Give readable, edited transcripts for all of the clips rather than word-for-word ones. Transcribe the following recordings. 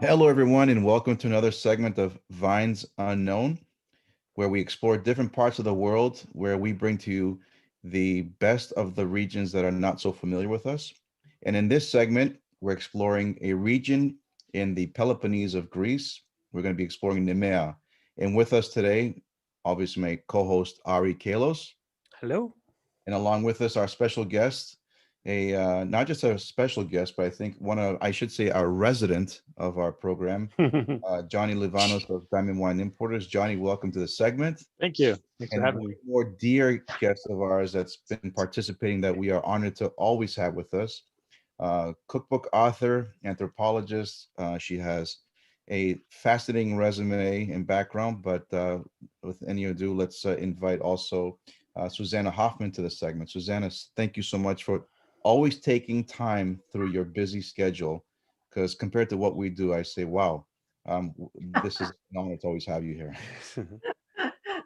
Hello, everyone, and welcome to another segment of Vines Unknown, where we explore different parts of the world, where we bring to you the best of the regions that are not so familiar with us. And in this segment, we're exploring a region in the Peloponnese of Greece. We're going to be exploring Nemea. And with us today, obviously, my co host, Ari Kalos. Hello. And along with us, our special guest, a not just a special guest, but I think I should say, our resident of our program, Johnny Livanos of Diamond Wine Importers. Johnny, welcome to the segment. Thank you. Thanks for And having one me. more dear guest of ours that's been participating that we are honored to always have with us. Cookbook author, anthropologist. She has a fascinating resume and background, but with any ado, let's invite also Susanna Hoffman to the segment. Susanna, thank you so much for always taking time through your busy schedule, because compared to what we do, I say, wow, this is an honor to always have you here.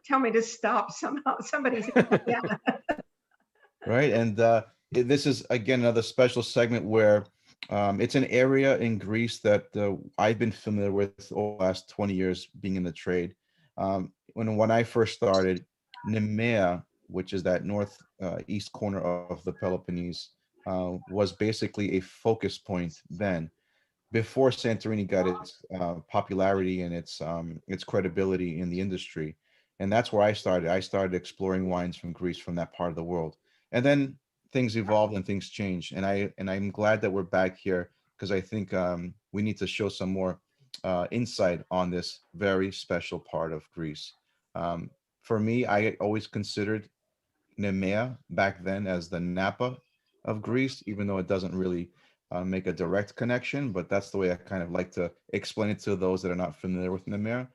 Tell me to stop somehow. Somebody's, yeah. Right. And this is, again, another special segment where it's an area in Greece that I've been familiar with over the last 20 years being in the trade. When I first started, Nemea, which is that north east corner of the Peloponnese, was basically a focus point then, before Santorini got its popularity and its credibility in the industry. And that's where I started. I started exploring wines from Greece, from that part of the world. And then things evolved and things changed. And I'm glad that we're back here, because I think we need to show some more insight on this very special part of Greece. Um, for me, I always considered Nemea back then as the Napa of Greece, even though it doesn't really make a direct connection. But that's the way I kind of like to explain it to those that are not familiar with Nemea.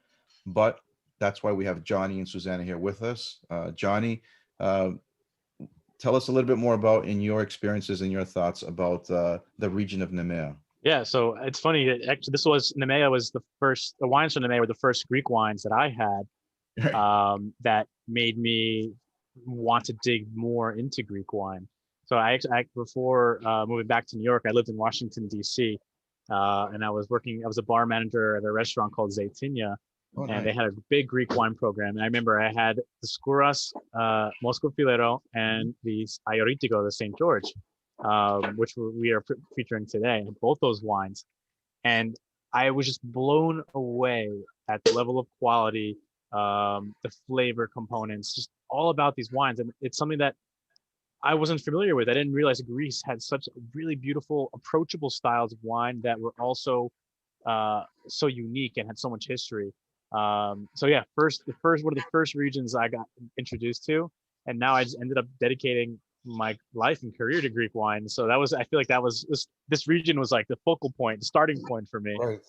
But that's why we have Johnny and Susanna here with us. Johnny, uh, tell us a little bit more about in your experiences and your thoughts about the region of Nemea. Yeah, so it's funny. Actually, this was Nemea was the first. The wines from Nemea were the first Greek wines that I had. That made me want to dig more into Greek wine. So before moving back to New York, I lived in Washington D.C. And I was working. I was a bar manager at a restaurant called Zaytinya, Oh, and they nice. had a big Greek wine program. And I remember I had the Skouras, Moscow Filero, and the Ioritiko, the St. George, which we are featuring today. Both those wines, and I was just blown away at the level of quality, the flavor components, just all about these wines. And it's something that I wasn't familiar with. I didn't realize Greece had such really beautiful, approachable styles of wine that were also so unique and had so much history. So yeah, the first one of the first regions I got introduced to, and now I just ended up dedicating my life and career to Greek wine. So I feel like that was this region was like the focal point, the starting point for me. Right.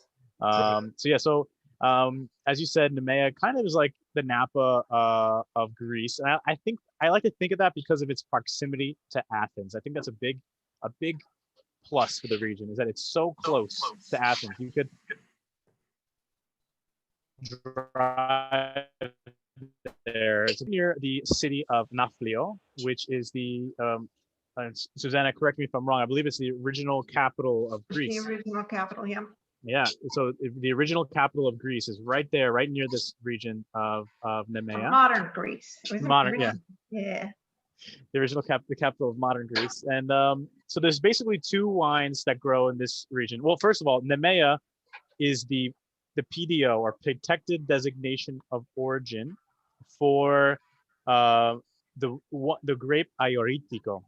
As you said, Nemea kind of is like the Napa of Greece, and I think I like to think of that because of its proximity to Athens. I think that's a big plus for the region is that it's so close to Athens. You could drive there. It's near the city of Nafplio, which is Susanna, correct me if I'm wrong. I believe it's the original capital of The Greece. original capital, yeah. Yeah, so the original capital of Greece is right there, right near this region of Nemea. Modern Greece. Modern, yeah, Yeah. the the capital of modern Greece. And so there's basically two wines that grow in this region. Well, first of all, Nemea is the PDO, or protected designation of origin, for uh, the grape Ioritiko.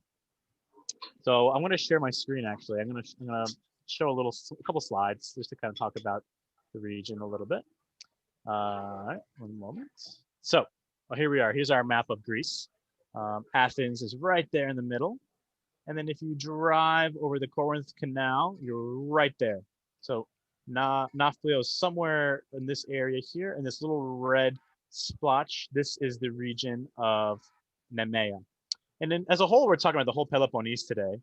So I'm going to share my screen. Actually, I'm gonna show a couple slides just to kind of talk about the region a little bit. All right, one moment. So here we are. Here's our map of Greece. Athens is right there in the middle. And then if you drive over the Corinth Canal, you're right there. So Nafplio is somewhere in this area here, and this little red splotch, this is the region of Nemea. And then as a whole, we're talking about the whole Peloponnese today.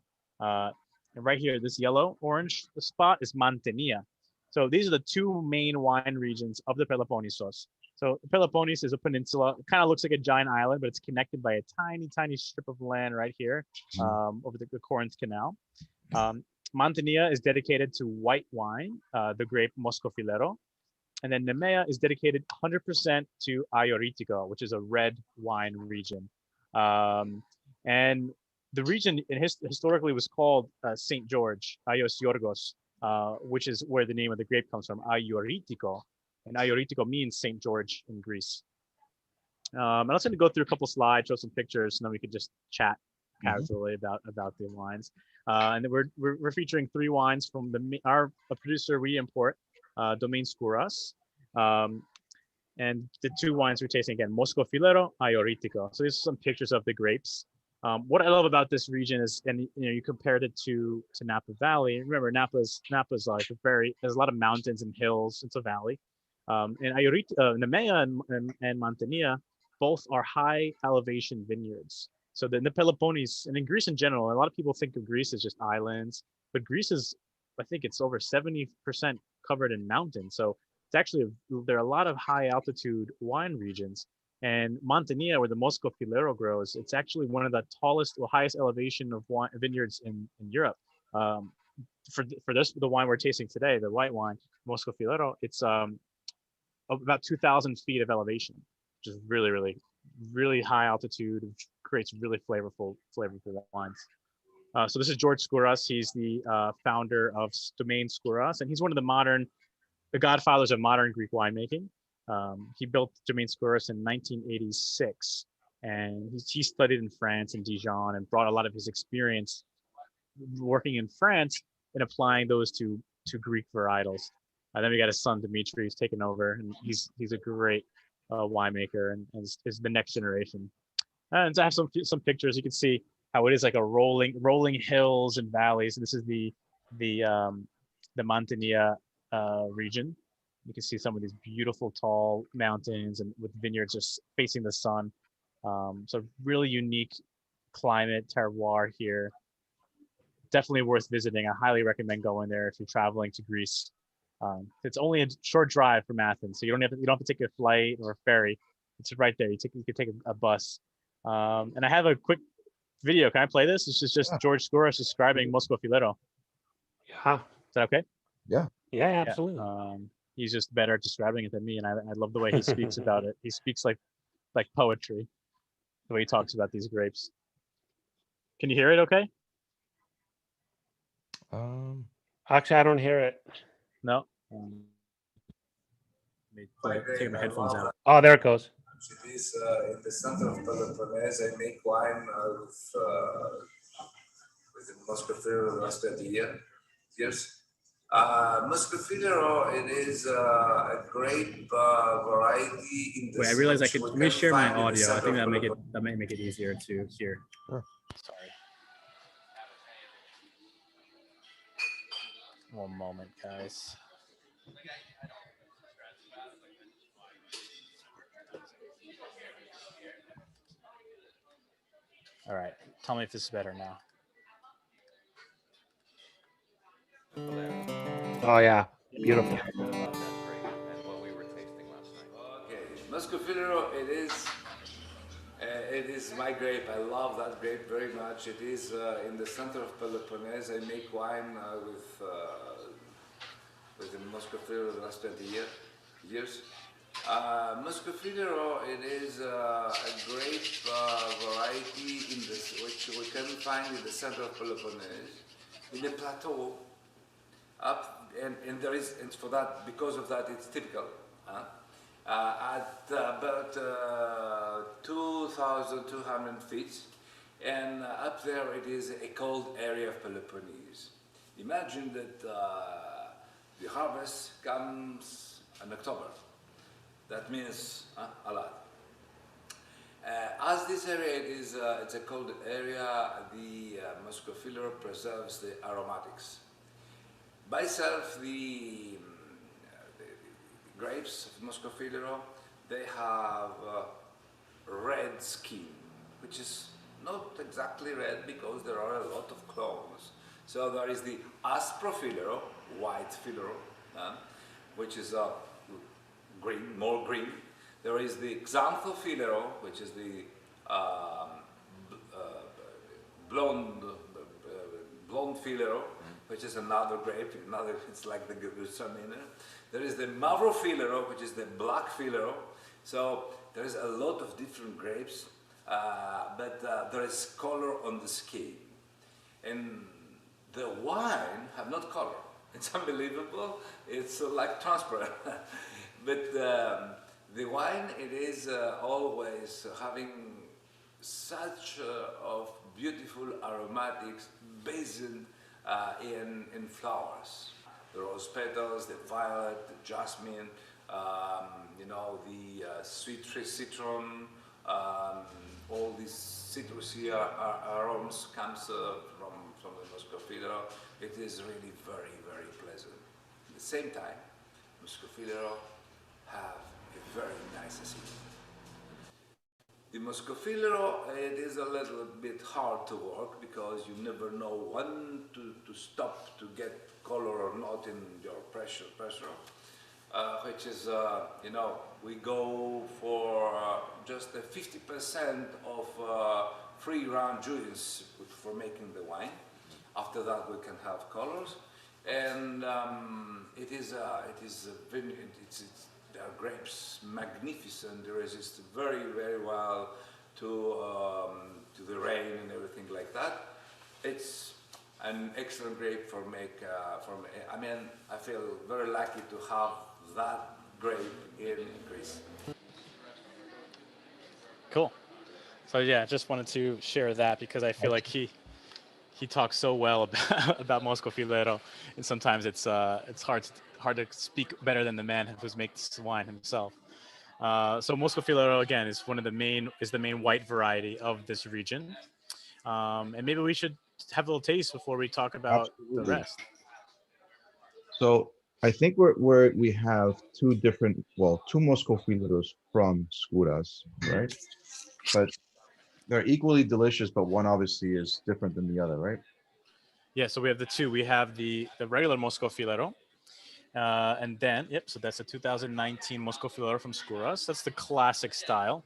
And right here, this yellow orange spot is Mantinea. So these are the two main wine regions of the Peloponnesos. So Peloponnese is a peninsula. It kind of looks like a giant island, but it's connected by a tiny, tiny strip of land right here over the Corinth Canal. Um, Mantinea is dedicated to white wine, the grape Moscofilero. And then Nemea is dedicated 100% to Ayoritico, which is a red wine region. Um, and the region historically was called St. George, Ayos Yorgos, which is where the name of the grape comes from, Ayoritico. And Ayoritico means St. George in Greece. I'm also going to go through a couple slides, show some pictures, and then we could just chat casually about the wines. And then we're featuring 3 wines from our producer we import, Domaine Scuras. And the 2 wines we're tasting again, Moscofilero, Ayoritico. So these are some pictures of the grapes. What I love about this region is, and you compared it to Napa Valley. Remember, Napa's like there's a lot of mountains and hills. It's a valley. And Nemea and Mantinea both are high elevation vineyards. So in the Peloponnese and in Greece in general, a lot of people think of Greece as just islands, but Greece is, I think it's over 70% covered in mountains. So it's actually, there are a lot of high altitude wine regions. And Mantinea, where the Moscofilero grows, it's actually one of the tallest or highest elevation of vineyards in Europe. For the wine we're tasting today, the white wine, Moscofilero, it's about 2,000 feet of elevation, which is really, really, really high altitude, which creates really flavorful wines. So this is George Skouras. He's the founder of Domaine Skouras, and he's one of the godfathers of modern Greek winemaking. He built Domaine Skouras in 1986, and he studied in France and Dijon and brought a lot of his experience working in France and applying those to Greek varietals. Then we got his son Dimitri, who's taken over, and he's a great winemaker and is the next generation. And I have some pictures. You can see how it is like a rolling hills and valleys. And this is the Mantinea region. You can see some of these beautiful tall mountains and with vineyards just facing the sun. So really unique climate terroir here. Definitely worth visiting. I highly recommend going there if you're traveling to Greece. It's only a short drive from Athens, so you don't have to take a flight or a ferry. It's right there. You can take a bus. And I have a quick video. Can I play this? This is just George Skouras describing Moscofilero. Yeah. Is that okay? Yeah. Yeah, absolutely. He's just better at describing it than me, and I love the way he speaks about it. He speaks like poetry, the way he talks about these grapes. Can you hear it okay? Actually, I don't hear it. No? Take my headphones out. Oh, there it goes. It is in the center of Peloponnese. I make wine with the Moscofilero the last 20 years. Moscofilero, it is a grape variety in the. Wait, I realize I could. Let me share my audio. I think that may make it easier to hear. Sure. Sorry. One moment, guys. All right. Tell me if this is better now. Oh yeah, beautiful. Okay, Moscofilero, it is my grape. I love that grape very much. It is in the center of Peloponnese. I make wine with the Moscofilero the last 20 years. Moscofilero, it is a grape variety which we can find in the center of Peloponnese, in the plateau. And there is, and for that, because of that, it's typical. At about 2,200 feet, and up there it is a cold area of Peloponnese. Imagine that the harvest comes in October. That means a lot. As this area it's a cold area, the Moscofilero preserves the aromatics. By itself, the grapes of Moscofilero, they have red skin, which is not exactly red because there are a lot of clones. So there is the Asprofilero, white filero, which is green, more green. There is the Xanthofilero, which is the blonde filero, which is another grape, it's like the Gewürztraminer. There is the Mavrofilero, which is the black Filero. So there is a lot of different grapes, but there is color on the skin. And the wine have not color. It's unbelievable. It's like transparent. But the wine, it is always having such of beautiful aromatics based in flowers. The rose petals, the violet, the jasmine, you know, the sweet citron, all these citrusy aromas comes from the Muscofilero. It is really very, very pleasant. At the same time, Muscofilero have a very nice acidity. The Muscofilero, it is a little bit hard to work because you never know when to stop to get color or not in your pressure, which is, you know, we go for just 50% of free round juice for making the wine. After that, we can have colors, and their grapes magnificent. They resist very, very well to the rain and everything like that. It's an excellent grape for make. I mean, I feel very lucky to have that grape in Greece. Cool. So yeah, just wanted to share that because I feel like he talks so well about Moscofilero, and sometimes it's hard to speak better than the man who makes wine himself. So Moscofilero again is the main white variety of this region, and maybe we should have a little taste before we talk about the Absolutely. rest. So I think we have two Moscofileros from Skuras, right? But they're equally delicious, but one obviously is different than the other, right? Yeah, so we have the two. We have the regular Moscofilero, and then so that's a 2019 Moscofilero from Skuras. That's the classic style.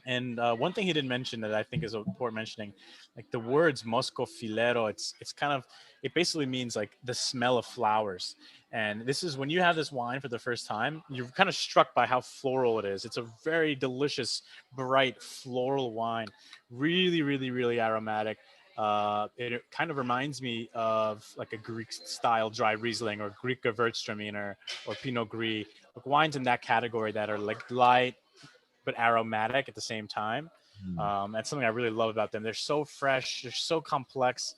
And one thing he didn't mention that I think is important mentioning, like the words Moscofilero, it's kind of, it basically means like the smell of flowers. And this is when you have this wine for the first time, you're kind of struck by how floral it is. It's a very delicious, bright floral wine, really, really, really aromatic. It kind of reminds me of like a Greek style dry Riesling or Greek Gewürztraminer or Pinot Gris, like wines in that category that are like light but aromatic at the same time. That's something I really love about them. They're so fresh, they're so complex,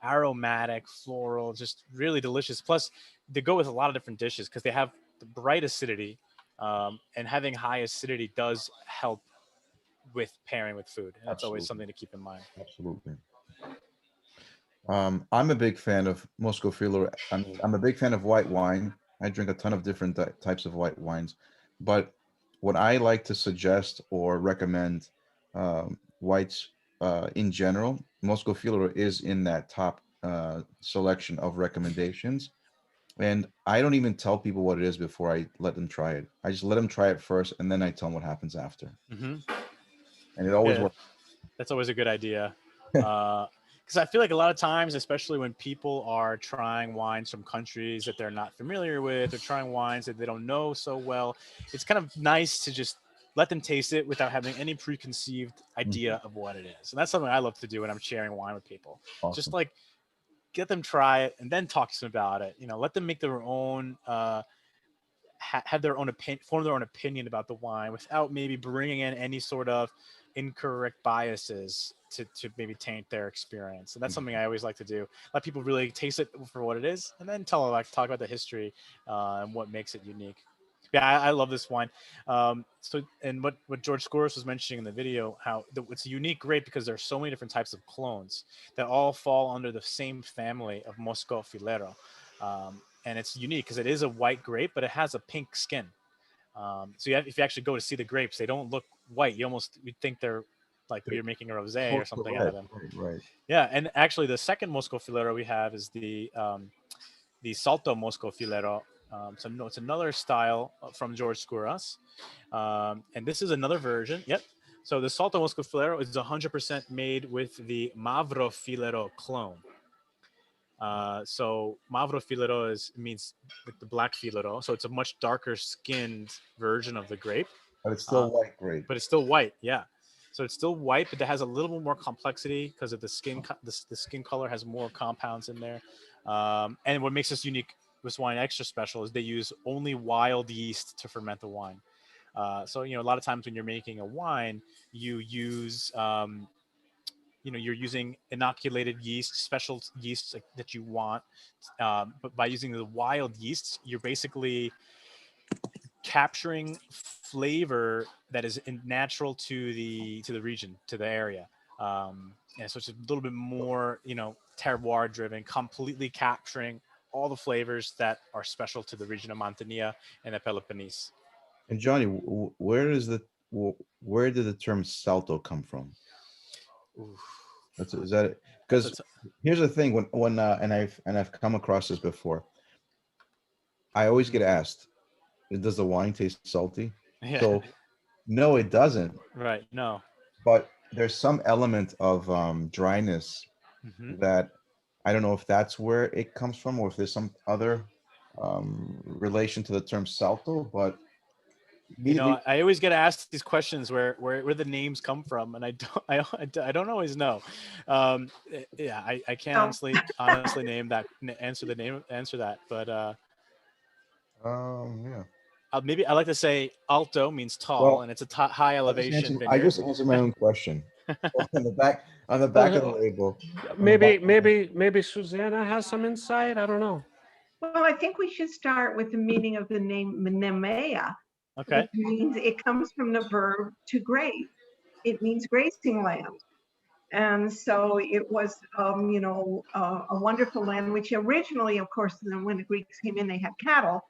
aromatic, floral, just really delicious. Plus, they go with a lot of different dishes because they have the bright acidity, and having high acidity does help with pairing with food. And that's always Absolutely. something to keep in mind. Absolutely. I'm a big fan of Moscofilero. I mean, I'm a big fan of white wine. I drink a ton of different types of white wines, but what I like to suggest or recommend, whites in general, Moscofilero is in that top selection of recommendations. And I don't even tell people what it is before I let them try it. I just let them try it first, and then I tell them what happens after. Mm-hmm. And it always Yeah, works. that's always a good idea. Because I feel like a lot of times, especially when people are trying wines from countries that they're not familiar with or trying wines that they don't know so well, it's kind of nice to just let them taste it without having any preconceived idea of what it is. And that's something I love to do when I'm sharing wine with people. Just Awesome. like get them try it and then talk to them about it. You know, let them make their own have their own opinion, form their own opinion about the wine without maybe bringing in any sort of incorrect biases to maybe taint their experience. And that's something I always like to do. Let people really taste it for what it is, and then talk about the history and what makes it unique. Yeah, I love this wine. And what George Skouras was mentioning in the video, how it's a unique grape because there's so many different types of clones that all fall under the same family of Moscofilero. And it's unique because it is a white grape, but it has a pink skin. So if you actually go to see the grapes, they don't look white. You think they're like you're making a rosé or something out of them. Right. Yeah, and actually the second Moscofilero we have is the Salto Moscofilero. So no, it's another style from George Skouras, and this is another version. Yep. So the Salto Moscofilero is 100% made with the Mavrofilero clone. So Mavro Filero means like the black Filero. So it's a much darker skinned version of the grape, But it's uh, still white grape. but it's still white. Yeah. So it's still white, but it has a little bit more complexity because of the the skin color has more compounds in there. And what makes this unique, this wine extra special, is they use only wild yeast to ferment the wine. So a lot of times when you're making a wine, you use you're using inoculated yeast, special yeasts that you want, but by using the wild yeasts, you're basically capturing flavor that is natural to the region, to the area. And so it's a little bit more terroir driven, completely capturing all the flavors that are special to the region of Mantinea and the Peloponnese. And Johnny, where did the term Salto come from? Ooh, Is that it? that's Because here's the thing: when and I've come across this before. I always get asked, "Does the wine taste salty?" yeah. So no, it doesn't. Right. No. But there's some element of dryness Hmm. that I don't know if that's where it comes from, or if there's some other relation to the term Salto. But immediately, I always get asked these questions where the names come from, and I don't always know. Yeah, I can't Oh, honestly name that answer that, but yeah. maybe I like to say alto means tall, Well, and it's a high elevation I vineyard. just answered my own question. On the back of the Well, label, on the back. maybe Susanna has some insight. I don't know. well, I think we should start with the meaning of the name Nemea, Okay. which means it comes from the verb to graze. It means grazing land. And so it was, a wonderful land, which originally, of course, when the Greeks came in, they had cattle,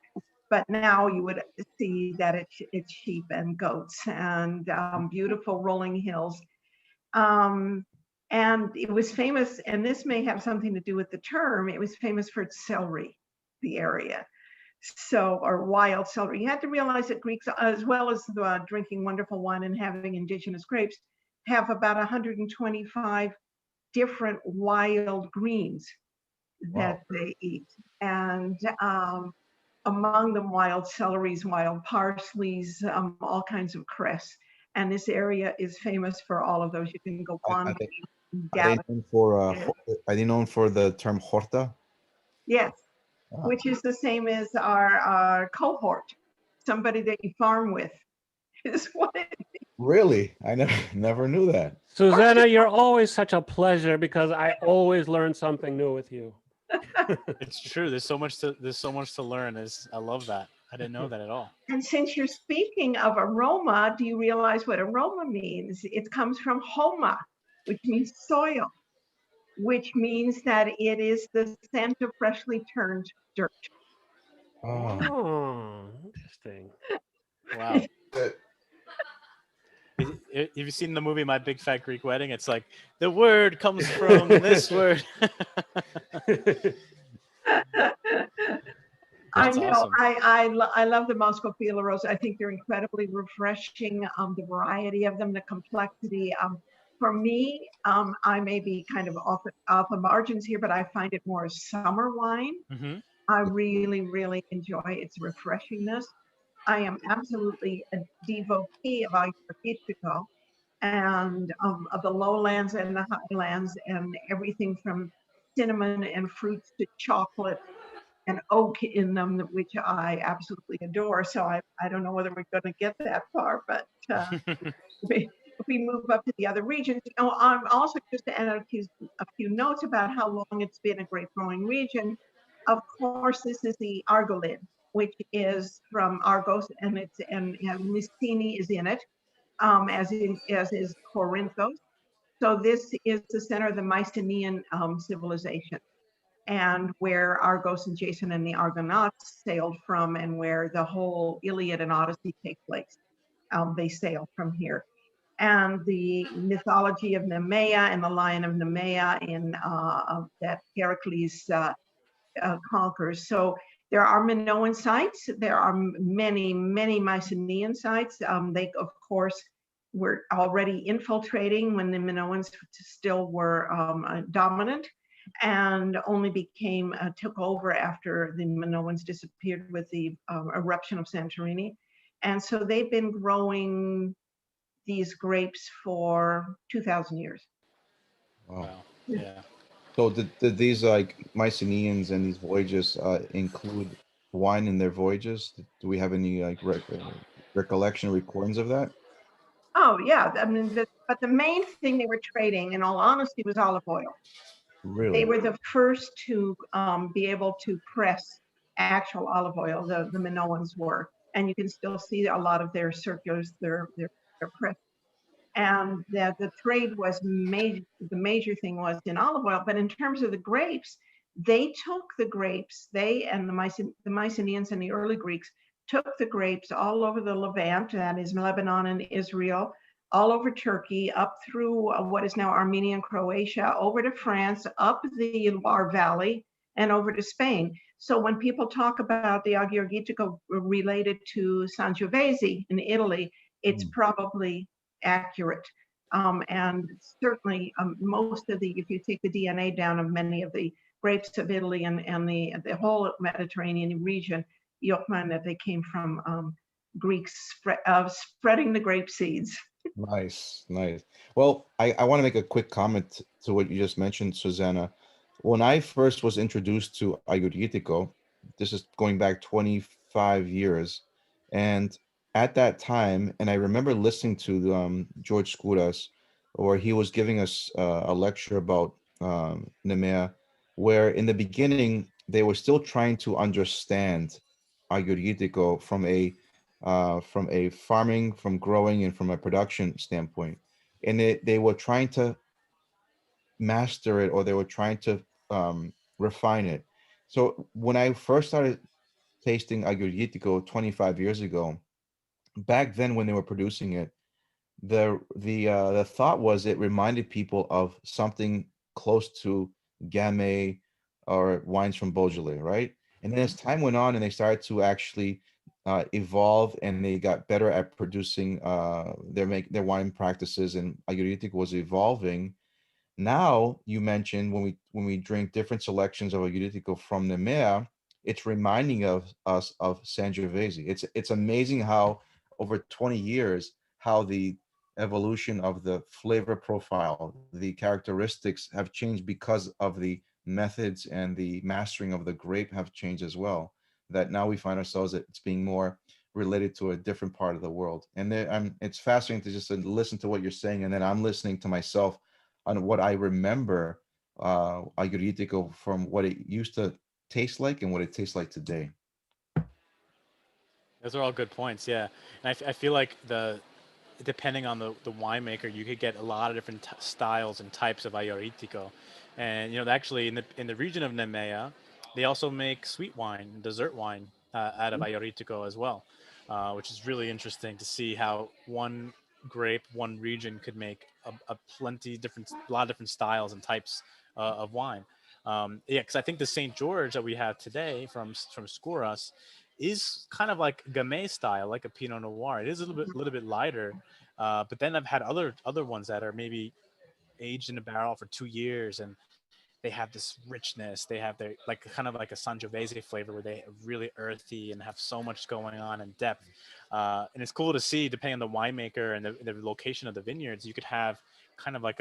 but now you would see that it's sheep and goats and beautiful rolling hills. Um, and it was famous, and this may have something to do with the term, it was famous for its celery, the area. So, or wild celery. You had to realize that Greeks, as well as drinking wonderful wine and having indigenous grapes, have about 125 different wild greens that Wow. they eat. And among them, wild celeries, wild parsleys, all kinds of cress. And this area is famous for all of those. You can go I wandering, think are they gather. known for are they known for the term horta? Yes, Ah, which is the same as our cohort, somebody that you farm with is what it is. really? I never never knew that. Susanna, you're always such a pleasure because I always learn something new with you. It's true. There's so much to learn. I love that. I didn't know that at all. And since you're speaking of aroma, do you realize what aroma means? It comes from homa, which means soil, which means that it is the scent of freshly turned dirt. Oh, Oh, interesting. Wow. uh, Have you seen the movie My Big Fat Greek Wedding? It's like the word comes from this word. I That's know. awesome. I love the Moscow Field Rose. I think they're incredibly refreshing. The variety of them, the complexity. For me, I may be kind of off the margins here, but I find it more a summer wine. Hmm. I really, really enjoy its refreshingness. I am absolutely a devotee of Ayurvedico and of the lowlands and the highlands and everything from cinnamon and fruits to chocolate and oak in them, which I absolutely adore. So I don't know whether we're going to get that far, but if we move up to the other regions, I'm also just to add a few notes about how long it's been a grape growing region. Of course, this is the Argolid, which is from Argos, and Mycenae is in it, as is Corinthos. So this is the center of the Mycenaean civilization, and where Argos and Jason and the Argonauts sailed from, and where the whole Iliad and Odyssey take place. They sail from here. And the mythology of Nemea and the Lion of Nemea that Heracles conquers. So there are Minoan sites. There are many, many Mycenaean sites. They, of course, were already infiltrating when the Minoans still were dominant. and only became took over after the Minoans disappeared with the eruption of Santorini. And so they've been growing these grapes for 2,000 years. Wow. Wow. Yeah. So did these like Mycenaeans and these voyages include wine in their voyages? Do we have any like recollection recordings of that? Oh yeah, I mean, but the main thing they were trading, in all honesty, was olive oil. They Really? were the first to be able to press actual olive oil. The Minoans were, and you can still see a lot of their circulars, their press. And that the trade was major. The major thing was in olive oil, but in terms of the grapes, they took the grapes. They and the Mycenaeans and the early Greeks took the grapes all over the Levant, that is Lebanon and Israel, all over Turkey, up through what is now Armenia and Croatia, over to France, up the Loire Valley, and over to Spain. So when people talk about the Aggiorgitico related to Sangiovese in Italy, it's Mm. probably accurate. And certainly most of the, if you take the DNA down of many of the grapes of Italy and the whole Mediterranean region, you'll find that they came from Greeks spreading the grape seeds. Nice, nice. Well, I want to make a quick comment to what you just mentioned, Susanna. When I first was introduced to Ayurvedico, this is going back 25 years, and at that time, and I remember listening to George Skouras, where he was giving us a lecture about Nemea, where in the beginning they were still trying to understand Ayurvedico from a farming, from growing, and from a production standpoint. And they were trying to master it, or they were trying to refine it. So when I first started tasting aguritico 25 years ago, back then when they were producing it, the thought was it reminded people of something close to Gamay or wines from Beaujolais, right? And then as time went on and they started to actually evolve and they got better at producing their wine practices, and Aguritic was evolving. Now you mentioned when we drink different selections of Aguritico from Nemea, it's reminding of us of Sangiovese. It's amazing how over 20 years how the evolution of the flavor profile, the characteristics have changed because of the methods and the mastering of the grape have changed as well. That now we find ourselves that it's being more related to a different part of the world. And it's fascinating to just listen to what you're saying, and then I'm listening to myself on what I remember Aguritico from what it used to taste like and what it tastes like today. Those are all good points. Yeah, and I feel like depending on the winemaker, you could get a lot of different styles and types of Ayoritico. And actually in the region of Nemea, they also make sweet wine, dessert wine out of Ayoritico as well, which is really interesting to see how one grape, one region could make a lot of different styles and types of wine. Yeah, because I think the St. George that we have today from Skouras is kind of like Gamay style, like a Pinot Noir. It is a little bit lighter, but then I've had other ones that are maybe aged in a barrel for 2 years, and they have this richness. They have their like kind of like a Sangiovese flavor where they are really earthy and have so much going on in depth. And it's cool to see, depending on the winemaker and the location of the vineyards, you could have kind of like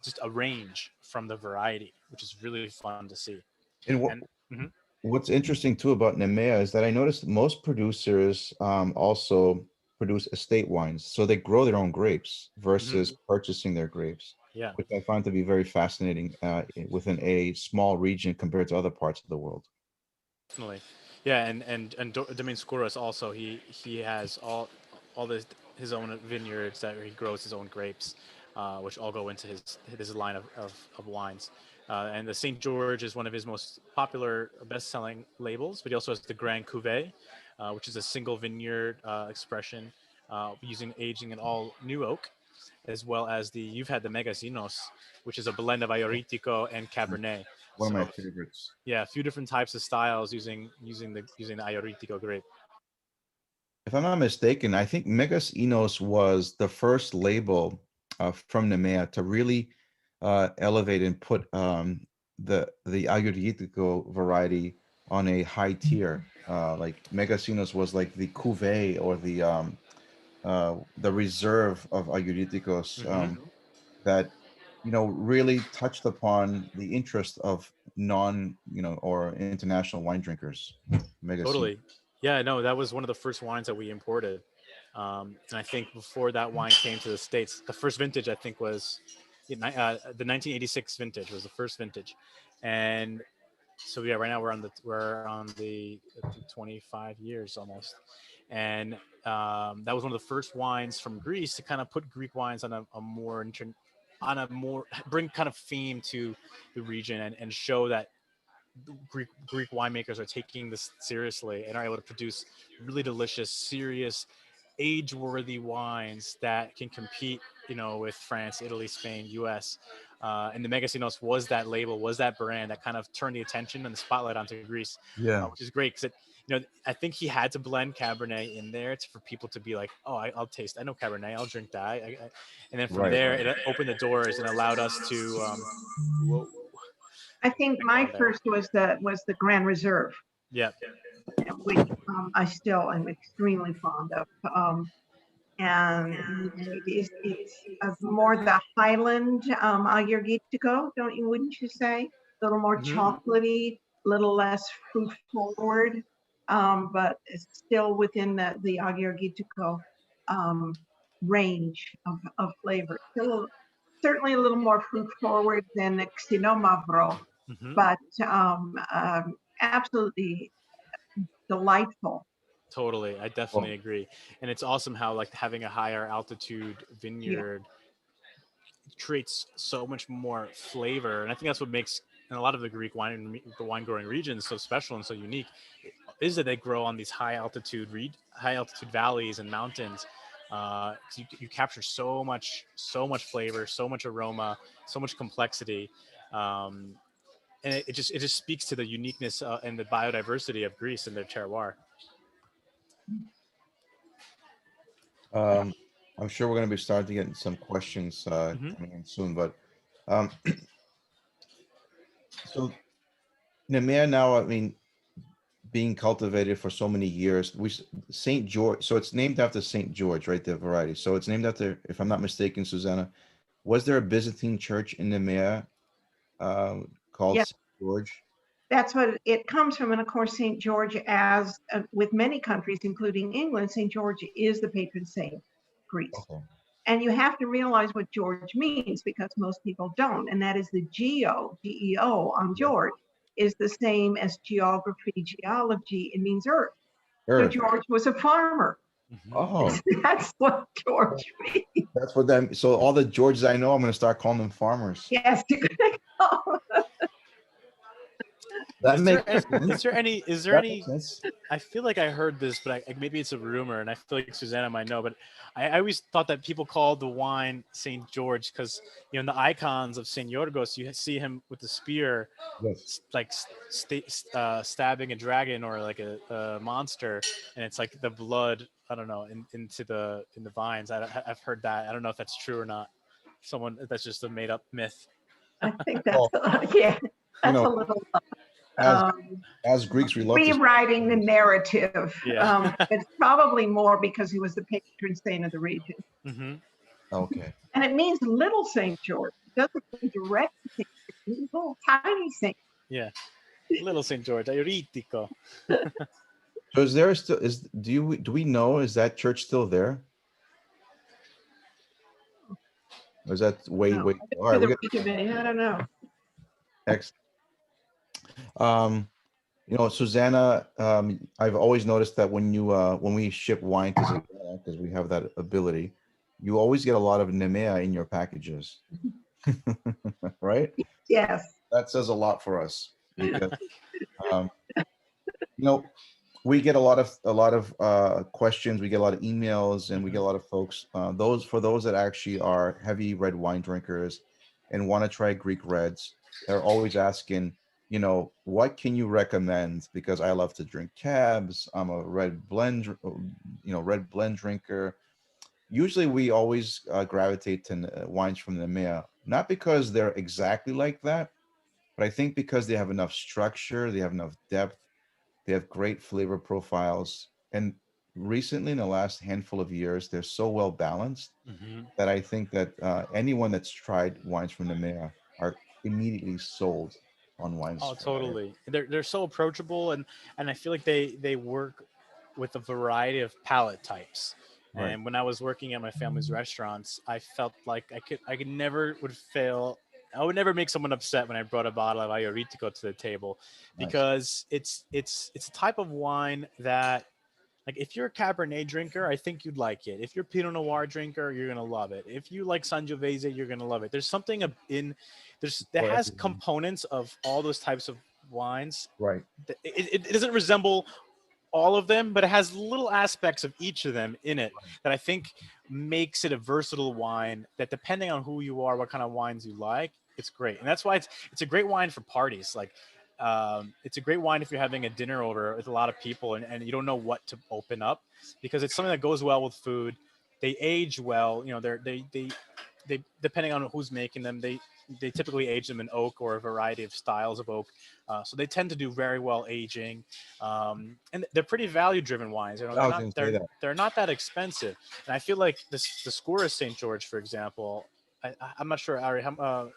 just a range from the variety, which is really fun to see. And And mhm, what's interesting too about Nemea is that I noticed most producers also produce estate wines. So they grow their own grapes mhm, versus purchasing their grapes, yeah. which I find to be very fascinating within a small region compared to other parts of the world. Definitely, yeah, and Domain Skouras also he has all his own vineyards that he grows his own grapes, which all go into his line of wines. And the Saint George is one of his most popular, best-selling labels, but he also has the Grand Cuvée, which is a single vineyard expression using aging in all new oak, as well as you've had the Megasinos, which is a blend of Ayoritico and Cabernet. One of my So favorites. yeah, a few different types of styles using the Ayoritico grape. If I'm not mistaken, I think Megas Enos was the first label from Nemea to really elevate and put the Aguritico variety on a high tier. Like Megasinos was like the cuvee or the reserve of Aguriticos, Hmm. that really touched upon the interest of non or international wine drinkers. Megasinos. Totally. Yeah, no, that was one of the first wines that we imported. And I think before that wine came to the States, the first vintage I think was the 1986 vintage was the first vintage. And so yeah, right now we're on the 25 years almost. And that was one of the first wines from Greece to kind of put Greek wines on a more bring kind of fame to the region and show that Greek winemakers are taking this seriously and are able to produce really delicious, serious, age-worthy wines that can compete, with France, Italy, Spain, U.S. And the Megasinos was that label, was that brand that kind of turned the attention and the spotlight onto Greece, Yeah. which is great because I think he had to blend Cabernet in there for people to be like, oh, I'll taste. I know Cabernet. I'll drink that. And then from Right. there, it opened the doors and allowed us to. Whoa, I think go my on there. first was the Grand Reserve, Yeah. which I still am extremely fond of. And it's more the Highland Agurgitico, wouldn't you say? A little more Hmm. chocolatey, a little less fruit forward, but it's still within the Agurgitico range of flavor. Still, certainly a little more fruit forward than the Xinomavro, Hmm. but absolutely delightful. Totally, I definitely Well, agree, and it's awesome how like having a higher altitude Yeah. vineyard creates so much more flavor, and I think that's what makes and a lot of the the wine growing regions so special and so unique is that they grow on these high altitude valleys and mountains. You capture so much flavor, so much aroma, so much complexity. Um, and it just speaks to the uniqueness and the biodiversity of Greece and their terroir. um, I'm sure we're going to be starting to get some questions Hmm. coming in soon, but um, so Nemea now, I mean, being cultivated for so many years, Saint George. So it's named after Saint George, right? The variety. So it's named after, if I'm not mistaken, Susanna. Was there a Byzantine church in Nemea called Yeah. Saint George? That's what it comes from. And of course, St. George, as with many countries, including England, St. George is the patron saint of Greece. Okay. And you have to realize what George means because most people don't. And that is the Geo on Yeah. George is the same as geography, geology. It means earth. So Earth. George was a farmer. Hmm. Oh, That's what George means. that's what that. So all the Georges I know, I'm going to start calling them farmers. Yes. That Is there makes any, sense. is there That makes any sense. I feel like I heard this, but maybe it's a rumor, and I feel like Susanna might know. But I always thought that people called the wine Saint George because in the icons of Saint Yorgos, you see him with the spear, Yes. like stabbing a dragon or like a monster, and it's like the blood. I don't know in the vines. I've heard that. I don't know if that's true or not. That's just a made up myth. I think that's, Well, yeah, you that's know, a little as um, as Greeks, we love to. rewriting the narrative. Yeah. It's probably more because he was the patron saint of the region. Hmm. Okay. And it means little St. George. It doesn't mean direct St. George. It means little tiny St. Yeah. Little Saint George, Euritico. So is there still is do we know, is that church still there? Or is that way No, way? I All for right, we the got committee. I don't know. next. Um, Susanna, I've always noticed that when we ship wine to Susanna, because we have that ability, you always get a lot of Nemea in your packages, right? Yes. That says a lot for us because um, you know we get a lot of questions, we get a lot of emails, and we get a lot of folks. Those that actually are heavy red wine drinkers and want to try Greek reds, they're always asking, what can you recommend? Because I love to drink cabs. I'm a red blend drinker. Usually, we always gravitate to wines from the Nemea, not because they're exactly like that, but I think because they have enough structure, they have enough depth, they have great flavor profiles, and recently in the last handful of years, they're so well balanced Mhm. that I think that anyone that's tried wines from Nemea are immediately sold on wines Oh, from Nemea. totally. They're so approachable, and I feel like they work with a variety of palate types. Right. And when I was working at my family's restaurants, I felt like I could never would fail. I would never make someone upset when I brought a bottle of Ayoritico to the table, Nice. because it's a type of wine that, like, if you're a Cabernet drinker, I think you'd like it. If you're a Pinot Noir drinker, you're gonna love it. If you like Sangiovese, you're gonna love it. There's something in that For has everyone. components of all those types of wines. Right. It doesn't resemble all of them, but it has little aspects of each of them in it that I think makes it a versatile wine. That, depending on who you are, what kind of wines you like, it's great. And that's why it's a great wine for parties. Like, it's a great wine if you're having a dinner over with a lot of people, and you don't know what to open up, because it's something that goes well with food. They age well. You know, they depending on who's making them, they typically age them in oak or a variety of styles of oak. So they tend to do very well aging, and they're pretty value driven wines. You know, I was going to say that. they're not that expensive. And I feel like the Scourge St. George, for example, I'm not sure, Ari, Fuki,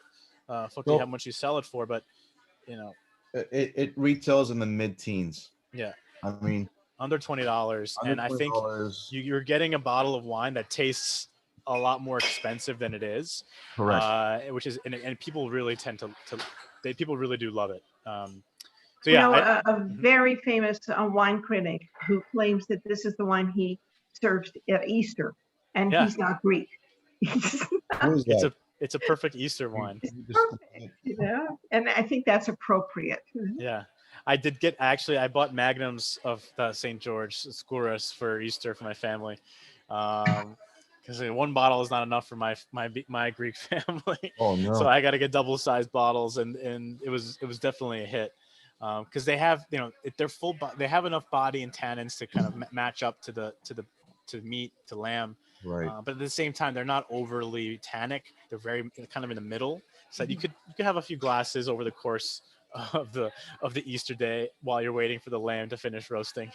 how Well, much you sell it for, but you know, it retails in the mid-teens. yeah, I mean, under $20, under and I think $20. you're getting a bottle of wine that tastes a lot more expensive than it is, Correct. which is, and people really tend to people really do love it. So You yeah, know, a Mhm. very famous wine critic who claims that this is the wine he serves at Easter, and Yeah. he's not Greek. It's Who is it's that? a perfect Easter wine. You just- perfect, you know, and I think that's appropriate. Yeah, I did get, actually, I bought magnums of the St. George Skouras for Easter for my family, because one bottle is not enough for my Greek family. Oh So no. I got to get double sized bottles, and it was definitely a hit, because they have, they're full, they have enough body and tannins to kind of match up to to meat, to lamb. Right. But at the same time, they're not overly tannic. They're very kind of in the middle, so that you could have a few glasses over the course of the Easter day while you're waiting for the lamb to finish roasting.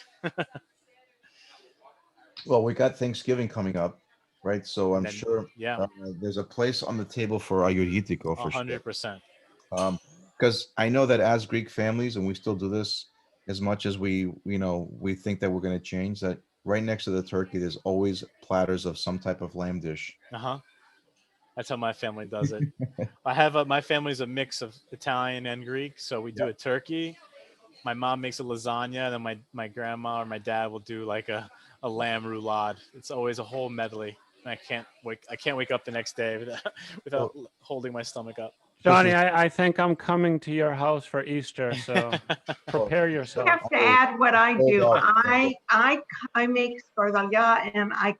Well, we got Thanksgiving coming up, right? So I'm And then, sure yeah, there's a place on the table for Ayuritico for sure. 100%. Because I know that as Greek families, and we still do this as much as we think that we're going to change, that right next to the turkey, there's always platters of some type of lamb dish. Uh-huh. That's how my family does it. My family's a mix of Italian and Greek, so we do a turkey. My mom makes a lasagna, and then my grandma or my dad will do like a lamb roulade. It's always a whole medley. And I can't wake up the next day without So, holding my stomach up. Johnny, This I think I'm coming to your house for Easter, so prepare I yourself. have to add what I Hold do. on. I make scordalia, and I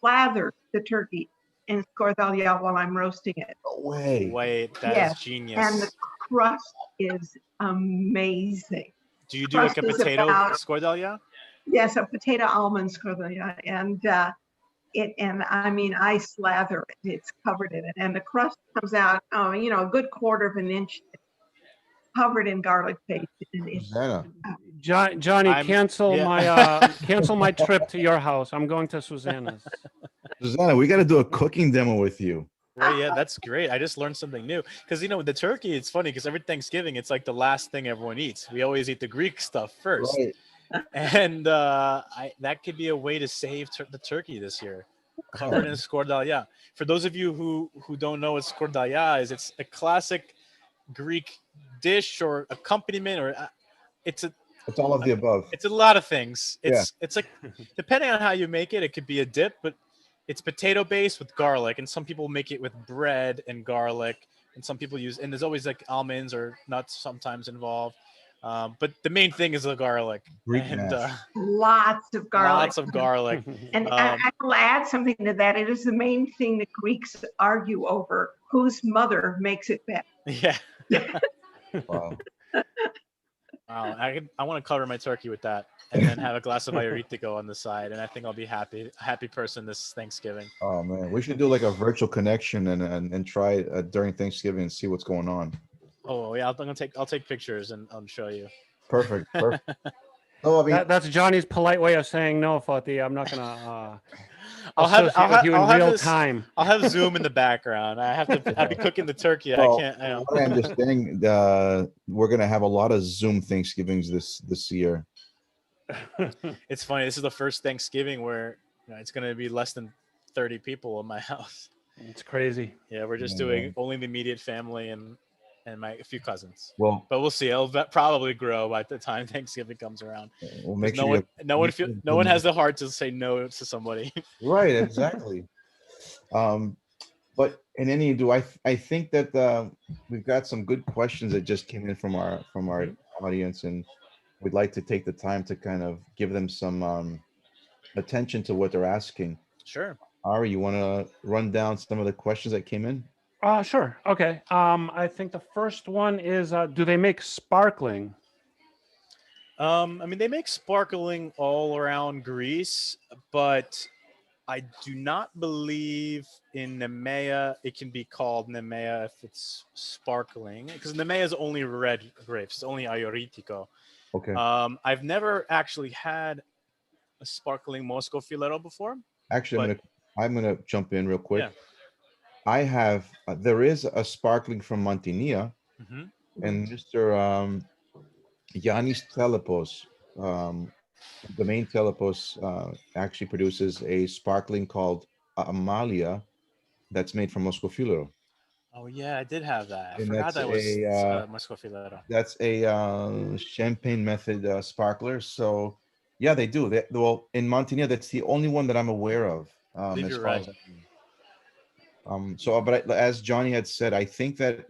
slather the turkey in scordalia while I'm roasting it. No way. Wait, that is Yes, and the genius. crust is amazing. Do you do like a crust is potato about- scordalia? Yes, a potato almond scordalia, and I mean, I slather it. It's covered in it, and the crust comes out, a good quarter of an inch, covered in garlic paste. And it's, Susanna. Johnny, I'm- cancel yeah. my trip to your house. I'm going to Susanna's. Susanna, we got to do a cooking demo with you. Well, yeah, that's great. I just learned something new. Because, the turkey, it's funny because every Thanksgiving, it's like the last thing everyone eats. We always eat the Greek stuff first. Right. And that could be a way to save the turkey this year. Covered in scordalia. For those of you who don't know what scordalia is, it's a classic Greek dish or accompaniment, or it's It's all of the above. a lot of things. It's like, depending on how you make it, it could be a dip, but it's potato based with garlic, and some people make it with bread and garlic, and some people and there's always like almonds or nuts sometimes involved. But the main thing is the garlic. Greek And mash. lots of garlic. lots of garlic. And I will add something to that. It is the main thing that Greeks argue over: whose mother makes it best. Yeah. Wow. Wow. I want to cover my turkey with that, and then have a glass of Ayuritico on the side, and I think I'll be a happy person this Thanksgiving. Oh man, we should do like a virtual connection and try during Thanksgiving and see what's going on. Oh yeah, I'll take pictures and I'll show you. Perfect. Perfect. No, I mean, That's Johnny's polite way of saying no, Fati. I'm not gonna I'll have associate with you in I'll have real this. time. I'll have Zoom in the background. I'll be cooking the turkey. I well, can't. from what I understand, we're gonna have a lot of Zoom Thanksgivings this year. It's funny. This is the first Thanksgiving where it's going to be less than 30 people in my house. It's crazy. Yeah, we're just Yeah. doing only the immediate family and my a few cousins. Well, But we'll see. It'll probably grow by the time Thanksgiving comes around. we'll 'Cause make sure no one has the heart to say no to somebody. right. Exactly. But in any do I think that we've got some good questions that just came in from our Mhm. audience, and we'd like to take the time to kind of give them some attention to what they're asking. Sure. Ari, you want to run down some of the questions that came in? Sure. Okay. I think the first one is, do they make sparkling? I mean, they make sparkling all around Greece, but I do not believe in Nemea it can be called Nemea if it's sparkling, because Nemea is only red grapes. It's only Ioritico. Okay. I've never actually had a sparkling Moscow Filero before, Actually, but I'm gonna jump in real quick. yeah. I have there is a sparkling from Mantinia, Hmm. and Mr. Yanis Telepos, um, the main Telepos, actually produces a sparkling called Amalia that's made from Moscofilero, Oh yeah, I did have that. I and forgot that was Moscow Filero. that's a champagne method sparkler. So yeah, they do. Well, in Mantinia, that's the only one that I'm aware of. I believe As you're far right. as so, but as Johnny had said, I think that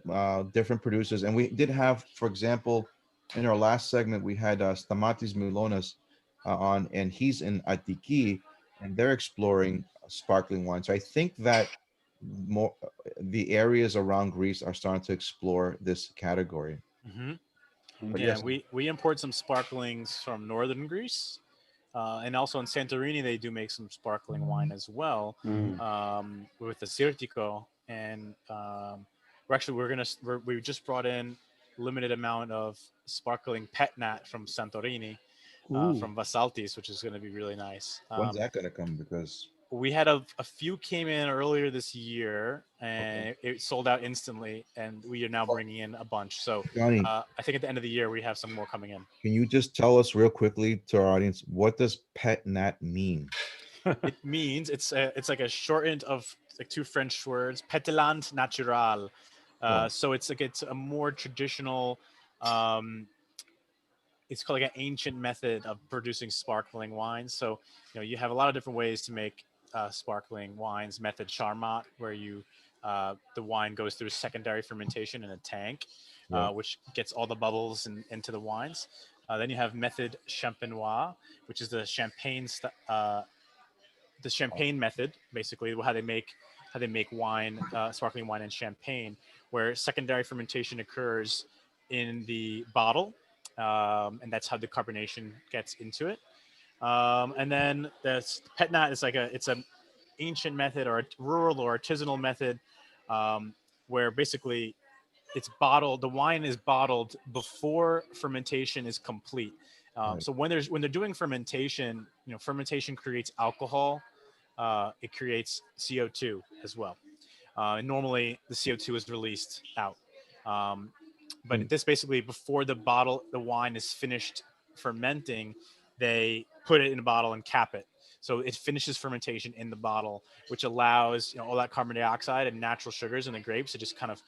different producers, and we did have, for example, in our last segment, we had Stamatis Milonas on, and he's in Atiki, and they're exploring sparkling wine. So I think that more the areas around Greece are starting to explore this category. Hmm. But Yeah, yes, we import some sparklings from northern Greece, and also in Santorini they do make some sparkling wine as well, Mm. with the Sirtico, and we just brought in limited amount of sparkling petnat from Santorini, Ooh. from Vasaltis, which is going to be really nice. when's that going to come? Because We had a few came in earlier this year okay, and it sold out instantly, and we are now well, bringing in a bunch. So Johnny, I think at the end of the year we have some more coming in. can you just tell us real quickly to our audience what does pet nat mean? It means it's like a shortened of like two French words, pétillant natural. Wow. So it's a more traditional. Um, it's called like an ancient method of producing sparkling wines. So you have a lot of different ways to make sparkling wines. Method Charmat, where the wine goes through secondary fermentation in a tank, Yeah. which gets all the bubbles into the wines. Then you have method Champenois, which is the champagne method, basically how they make wine, sparkling wine in Champagne, where secondary fermentation occurs in the bottle, and that's how the carbonation gets into it. And then the petnat is it's an ancient method or a rural or artisanal method, um, where basically it's bottled. The wine is bottled before fermentation is complete. Right. So when they're doing fermentation, fermentation creates alcohol. It creates CO2 as well. And normally the CO2 is released out. Um, Hmm. but this basically before the wine is finished fermenting, they put it in a bottle and cap it. So it finishes fermentation in the bottle, which allows all that carbon dioxide and natural sugars in the grapes to just kind of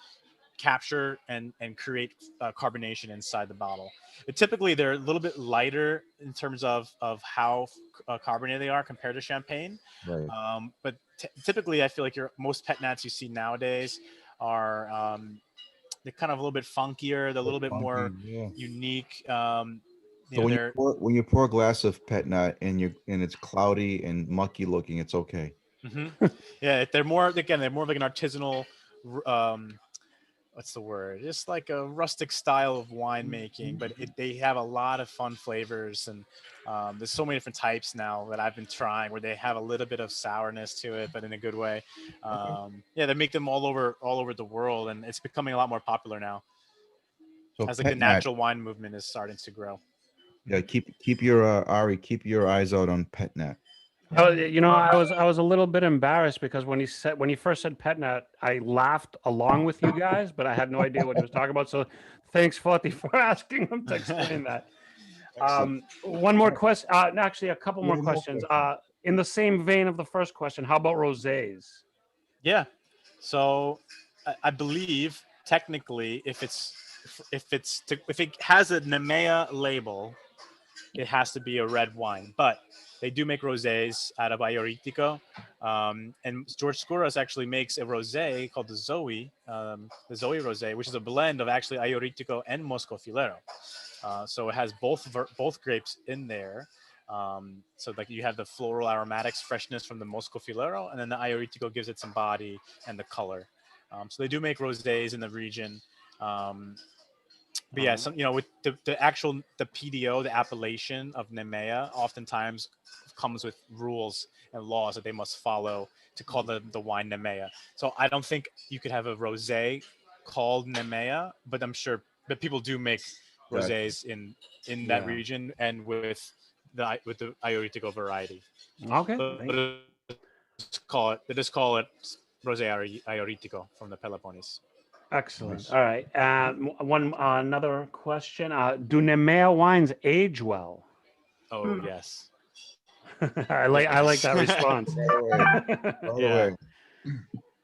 capture and create carbonation inside the bottle. Typically, they're a little bit lighter in terms of how carbonated they are compared to champagne. Right. But typically, I feel like most pet nats you see nowadays are they're kind of a little bit funkier. They're a little bit more Funky, yeah. unique. So when They're when you pour a glass of pet nat and it's cloudy and mucky looking, it's okay. mhm. Yeah, they're more of like an artisanal. Um, what's the word? Just like a rustic style of winemaking, but they have a lot of fun flavors, and there's so many different types now that I've been trying where they have a little bit of sourness to it, but in a good way. Okay. Yeah, they make them all over the world, and it's becoming a lot more popular now. So as like the pet nat. natural wine movement is starting to grow. Yeah, keep your Ari, keep your eyes out on pet nat. Oh, you know, I was a little bit embarrassed because when he first said PetNet, I laughed along with you guys, but I had no idea what he was talking about. So thanks, Foti, for asking him to explain that. One more question. No, actually, a couple more One more questions. question. In the same vein of the first question, how about rosés? Yeah. So I believe technically, if it has a Nemea label, it has to be a red wine. But they do make rosés out of Ioritico. And George Skouras actually makes a rosé called the Zoe rosé, which is a blend of actually Ioritico and Moscofilero. So it has both grapes in there. So like you have the floral aromatics, freshness from the Moscofilero, and then the Ioritico gives it some body and the color. So they do make rosés in the region. But yeah, some, with the actual PDO, the appellation of Nemea, oftentimes comes with rules and laws that they must follow to call the wine Nemea. So I don't think you could have a rosé called Nemea, but I'm sure that people do make Gotcha. rosés in that Yeah. region and with the Ioritico variety. Okay. But they just call it Rosé Ioritico from the Peloponnese. Excellent. Nice. All right. Another question. Do Nemea wines age well? Oh yes. I like that response. Right Yeah. away.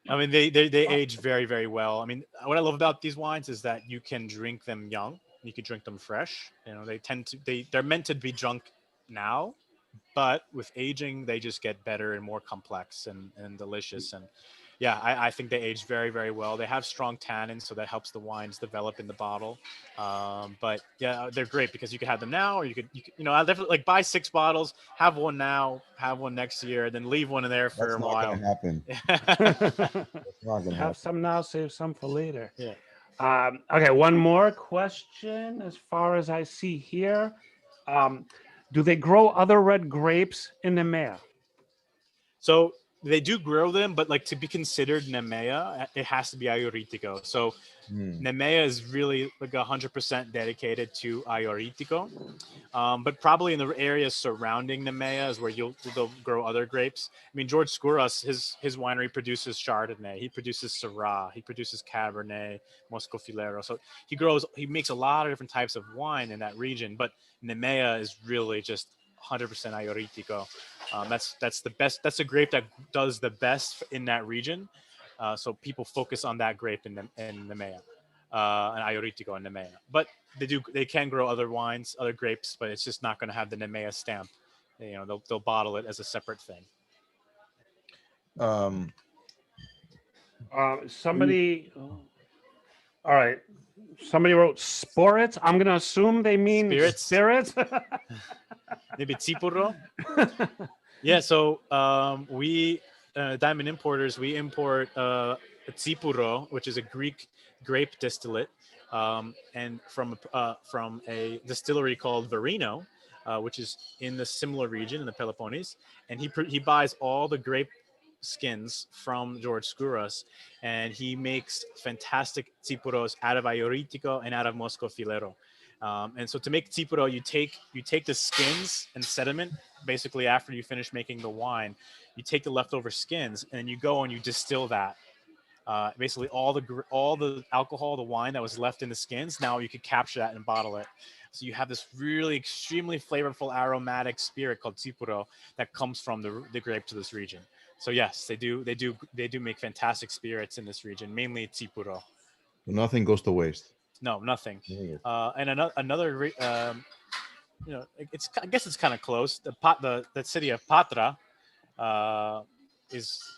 I mean, they age very, very well. I mean, what I love about these wines is that you can drink them young. You can drink them fresh. They're meant to be drunk now, but with aging, they just get better and more complex and delicious. And yeah, I think they age very, very well. They have strong tannins, so that helps the wines develop in the bottle. But yeah, they're great because you can have them now, or I'll definitely buy 6 bottles, have one now, have one next year, then leave one in there for That's a not while. gonna happen. That's not gonna Have happen. some now, save some for later. Yeah. Okay, one more question. As far as I see here, do they grow other red grapes in Nemea? So they do grow them, but like to be considered Nemea, it has to be Ioritico. So Nemea is really like 100% dedicated to Ioritico. But probably in the areas surrounding Nemea is where they'll grow other grapes. I mean, George Skouras, his winery produces Chardonnay, he produces Syrah, he produces Cabernet, Moscofilero. So he makes a lot of different types of wine in that region. But Nemea is really just 100% Ioritico. That's the best. That's a grape that does the best in that region. So people focus on that grape in Nemea. And Ioritico and Nemea. But they can grow other wines, other grapes, but it's just not going to have the Nemea stamp. They'll bottle it as a separate thing. Somebody. All right. Somebody wrote sporits. I'm going to assume they mean spirits. Maybe Tsipuro. Yeah. So we Diamond Importers, we import Tsipuro, which is a Greek grape distillate, and from a distillery called Verino, which is in the similar region in the Peloponnese, and he buys all the grape skins from George Skouras, and he makes fantastic Tsipuros out of Ioritico and out of Moscofilero. And so to make Tsipuro, you take the skins and sediment. Basically, after you finish making the wine, you take the leftover skins and you go and you distill that. Basically, all the alcohol, the wine that was left in the skins, now you could capture that and bottle it. So you have this really extremely flavorful aromatic spirit called Tsipuro that comes from the grapes of this region. So yes, they do make fantastic spirits in this region, mainly Tsipuro. Nothing goes to waste. No, nothing. And another I guess it's kind of close. The city of Patra is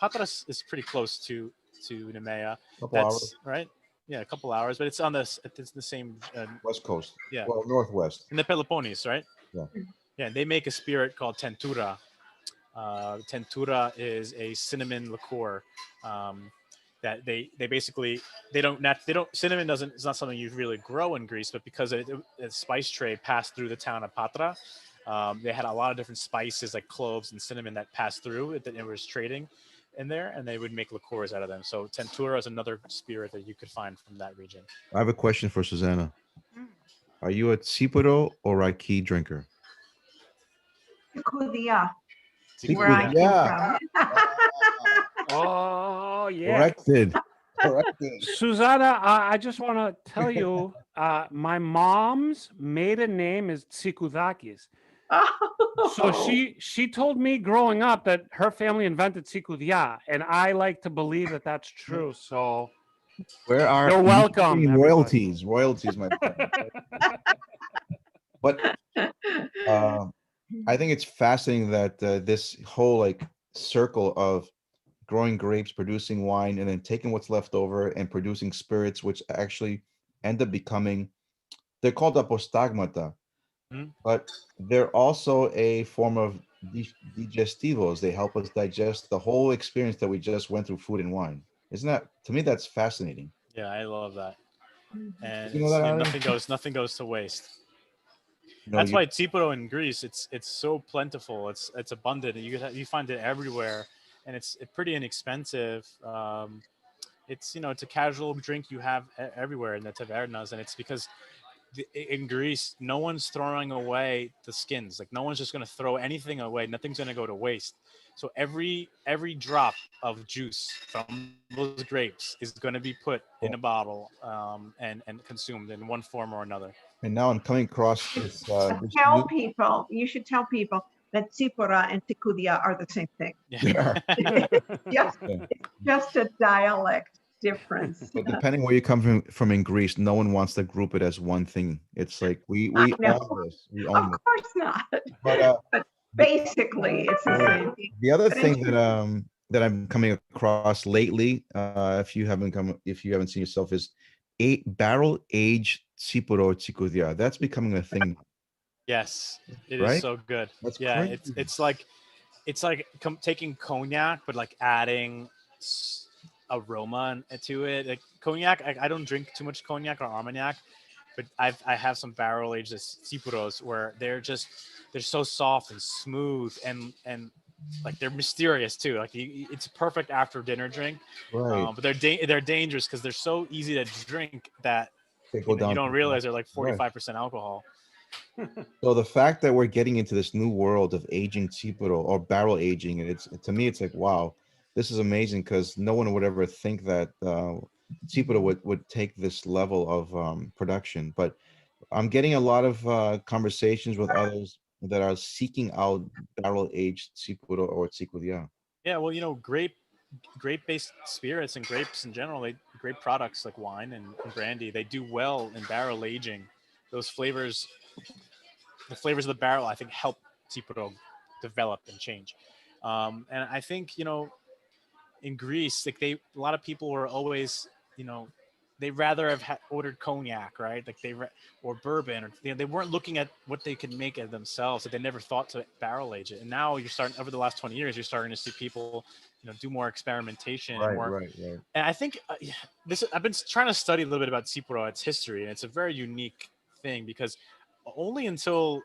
pretty close to Nemea. Couple hours. Right. Yeah, a couple hours, but it's the same West Coast. Yeah. Well, northwest. in the Peloponnese, right? Yeah. Yeah, they make a spirit called Tentura. Tentura is a cinnamon liqueur that they basically they don't cinnamon doesn't it's not something you really grow in Greece, but because the spice trade passed through the town of Patra, they had a lot of different spices like cloves and cinnamon that passed through that it was trading in there, and they would make liqueurs out of them. So Tentura is another spirit that you could find from that region. I have a question for Susanna. Are you a Tsipuro or a key drinker? Kudia, where Tsikudia. I came Yeah. from. Oh yeah. Corrected. Corrected. Susanna, I just want to tell you, my mom's maiden name is Tsikudakis. So Oh, she told me growing up that her family invented Tsikudia, and I like to believe that that's true. So Where are you're welcome, everybody. royalties? Royalties, my friend. But I think it's fascinating that this whole like circle of growing grapes, producing wine, and then taking what's left over and producing spirits, which actually end up becoming, they're called apostagmata, Mhm. but they're also a form of digestivos. They help us digest the whole experience that we just went through food and wine. Isn't that, to me, that's fascinating. Yeah, I love that. Did And you know it's that, Ari? nothing goes to waste. No, That's you, why Tsipuro in Greece, it's so plentiful. It's abundant. You find it everywhere, and it's pretty inexpensive. It's a casual drink you have everywhere in the tavernas, and it's because in Greece, no one's throwing away the skins. Like no one's just gonna throw anything away. Nothing's gonna go to waste. So every drop of juice from those grapes is gonna be put in a bottle and consumed in one form or another. and now I'm coming across this this new. tell people, you should tell people that Sipura and Tikudia are the same thing. Yeah. Just, Yeah. it's just a dialect difference. But depending where you come from in Greece, no one wants to group it as one thing. It's like we I know. own this. We Of own this. course not. But But the, basically, it's the same thing. the other But thing that I'm coming across lately, if you haven't seen yourself, is barrel aged Tsipuro Tsikudia. That's becoming a thing, Yes, it is right? so good. That's Yeah, crazy. it's like taking cognac but like adding aroma to it. Like cognac, I don't drink too much cognac or armagnac, but I have some barrel aged cipuros where they're so soft and smooth and like they're mysterious too. Like it's a perfect after dinner drink, Right. but they're dangerous because they're so easy to drink that They go you down don't too realize fast. they're like Right. 45% alcohol. So the fact that we're getting into this new world of aging Tsipuro or barrel aging, and it's, to me, it's like, wow, this is amazing, because no one would ever think that Tsipuro would take this level of production. But I'm getting a lot of conversations with others that are seeking out barrel aged Tsipuro or Tsikudia. Yeah, well, grape-based spirits and grapes in general, grape products like wine and brandy, they do well in barrel aging. Those flavors, the flavors of the barrel, I think help Cipro develop and change. And I think in Greece, like a lot of people were always, you know, they rather have ordered cognac, right? Like or bourbon, or they weren't looking at what they could make it themselves. So they never thought to barrel age it. And now you're starting over the last 20 years, you're starting to see people, do more experimentation and Right, more. right, right. And I think this. I've been trying to study a little bit about Cipro, its history, and it's a very unique thing because only until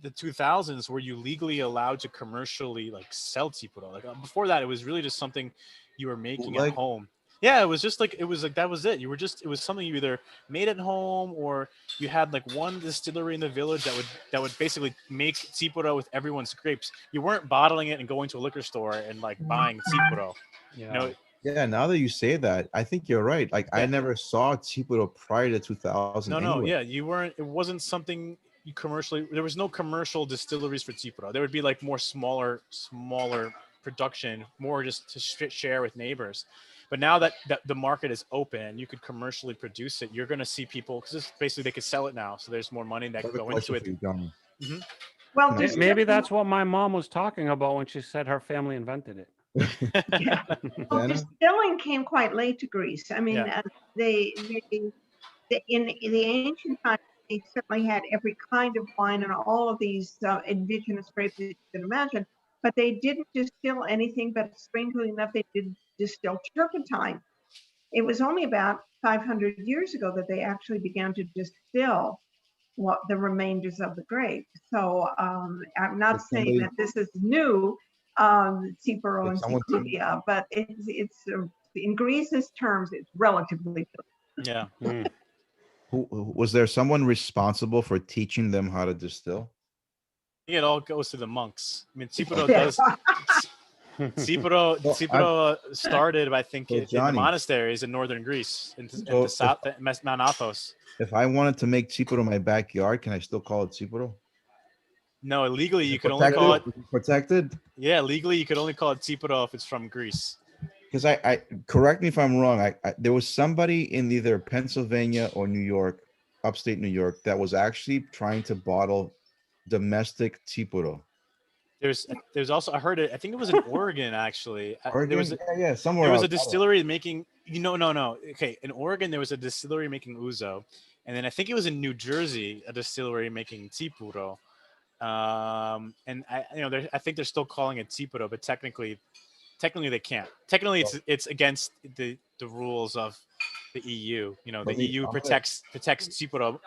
the 2000s were you legally allowed to commercially like sell Cipro. Like before that, it was really just something you were making at Bootleg? home. Yeah, it was like that was it. It was something you either made at home or you had like one distillery in the village that would basically make Cipro with everyone's grapes. You weren't bottling it and going to a liquor store and like buying Cipro. Yeah. Yeah, now that you say that, I think you're right. Like, I Yeah. never saw Tsipuro prior to 2000 No, anyway. yeah, you weren't. It wasn't something you commercially. There was no commercial distilleries for Tsipuro. There would be like more smaller production, more just to share with neighbors. But now that the market is open, you could commercially produce it. You're going to see people because basically they could sell it now. So there's more money I that have could a go into question it. for you, Johnny. Hmm. Well, Can I Maybe distilling, that's what my mom was talking about when she said her family invented it. yeah. Well, Susanna? distilling came quite late to Greece. I mean, Yeah. in the ancient times, they certainly had every kind of wine and all of these indigenous grapes that you can imagine, but they didn't distill anything. But strangely enough, they did distill turpentine. It was only about 500 years ago that they actually began to distill what the remainders of the grape. So I'm not Did saying somebody, that this is new, Cipro did and someone tell Cicudia, but it's in Greece's terms, it's relatively new. Yeah. Hmm. Was there someone responsible for teaching them how to distill? It all goes to the monks. I mean, Cipro Yeah. does. Cipro, Well, Cipro started, I think, So in the Johnny, monasteries in northern Greece, in so the south, Mount Athos. if I wanted to make cipro in my backyard, can I still call it cipro? No, legally Is you it could only call it. protected? Is it protected? Yeah, legally you could only call it Cipro if it's from Greece. Because I correct me if I'm wrong. There was somebody in either Pennsylvania or New York, upstate New York, that was actually trying to bottle domestic cipro. There's also, I heard it. I think it was in Oregon actually. Oregon, yeah, somewhere There was else. a distillery making. No. Okay, in Oregon there was a distillery making ouzo, and then I think it was in New Jersey a distillery making Cipro. And I think they're still calling it Cipro, but technically they can't. Technically, it's against the rules of the EU. You know, the EU protects Cipro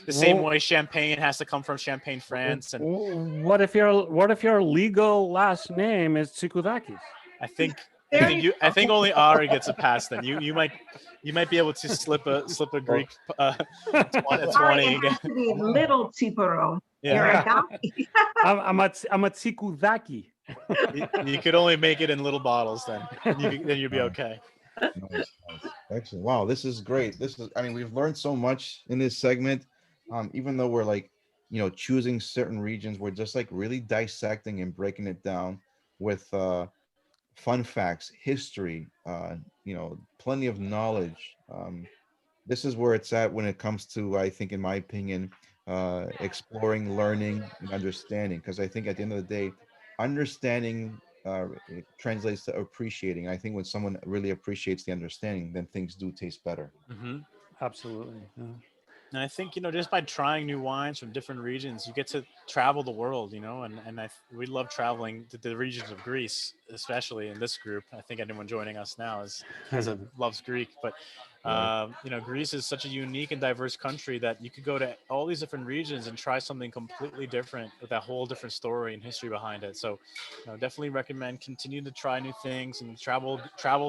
the same way champagne has to come from Champagne, France, and What if your legal last name is Tsikudakis? I think There you I think only Ari gets a pass. Then you might be able to slip a Greek 20 Sorry, it again. has to be little Cipro. Yeah. I'm a Tsikudaki. You could only make it in little bottles then. Then you'd be okay. Nice. Excellent. Wow, this is great. I mean, we've learned so much in this segment. Even though we're like, choosing certain regions, we're just like really dissecting and breaking it down with fun facts, history, plenty of knowledge. This is where it's at when it comes to, I think, in my opinion, exploring, learning, and understanding. Because I think at the end of the day, understanding it translates to appreciating. I think when someone really appreciates the understanding, then things do taste better. Mm-hmm. Absolutely. Yeah. And I think, just by trying new wines from different regions, you get to travel the world, and we love traveling to the regions of Greece, especially in this group. I think anyone joining us now loves Greek, but Greece is such a unique and diverse country that you could go to all these different regions and try something completely different with a whole different story and history behind it. So, definitely recommend continue to try new things and travel